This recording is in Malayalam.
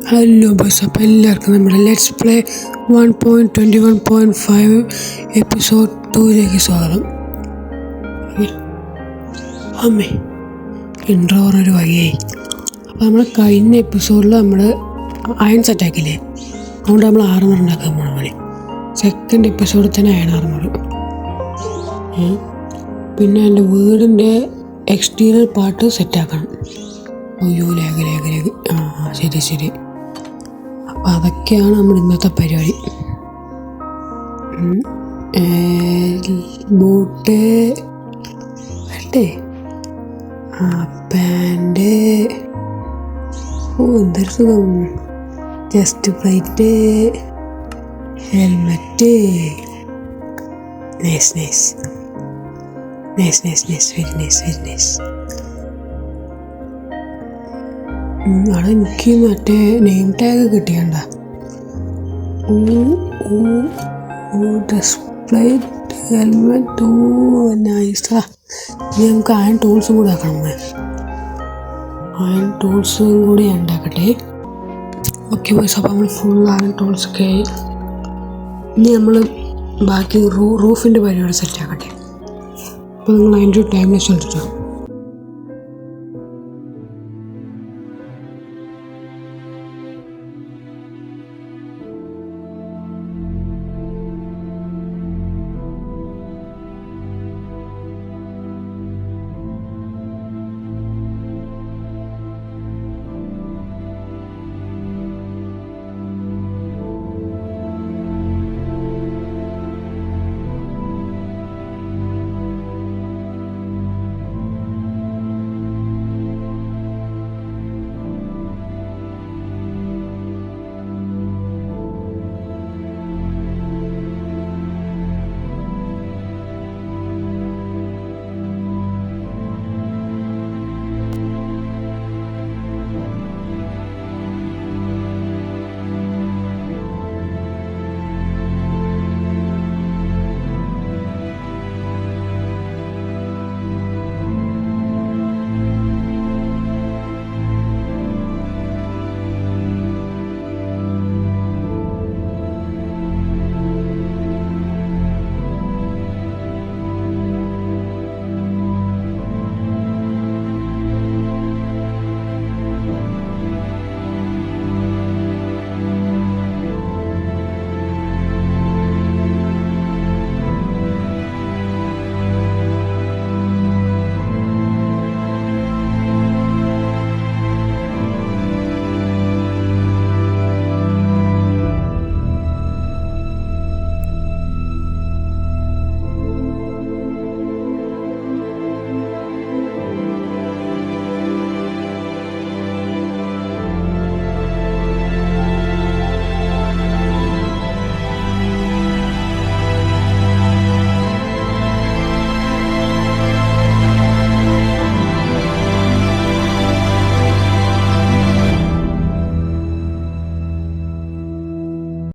ഹലോ ബോയ്സ്, അപ്പോൾ എല്ലാവർക്കും നമ്മുടെ ലെറ്റ്സ് പ്ലേ 1.21.5 എപ്പിസോഡ് 2ലേക്ക് സ്വാഗതം. അമ്മേ ഇൻട്രോ പറഞ്ഞൊരു വകയായി. അപ്പോൾ നമ്മൾ കഴിഞ്ഞ എപ്പിസോഡിൽ നമ്മൾ അയൺ സെറ്റാക്കില്ലേ, അതുകൊണ്ട് നമ്മൾ ആർമർ ഉണ്ടാക്കാൻ പോകണം പോലെ. സെക്കൻഡ് എപ്പിസോഡിൽ തന്നെ അയൺ ആർമർ. പിന്നെ എൻ്റെ വീടിൻ്റെ എക്സ്റ്റീരിയർ പാർട്ട് സെറ്റാക്കണം. അയ്യോ ലേഖ ശരി. അപ്പം അതൊക്കെയാണ് നമ്മുടെ ഇന്നത്തെ പരിപാടി. ബൂട്ട് വേണ്ടേ, പാൻറ്, എന്തൊരു സുഖം, chest plate, helmet. Nice very nice. അവിടെ എനിക്ക് മറ്റേ നെയിം ടാഗ് കിട്ടിയണ്ട. പ്ലേറ്റ്, ഹെൽമെറ്റ്, നൈസാ. ഇനി നമുക്ക് അയൺ ടൂൾസും കൂടി ആക്കണം. അയൺ ടൂൾസും കൂടി ഉണ്ടാക്കട്ടെ. ഓക്കെ ബോയ്സ്, അപ്പോൾ നമ്മൾ ഫുൾ അയൺ ടൂൾസൊക്കെ ആയി. ഇനി നമ്മൾ ബാക്കി റൂഫിൻ്റെ പരിപാടി സെറ്റാക്കട്ടെ. അപ്പോൾ നിങ്ങൾ അതിൻ്റെ ഒരു ടൈം ലെസ് കണ്ടിട്ടോ.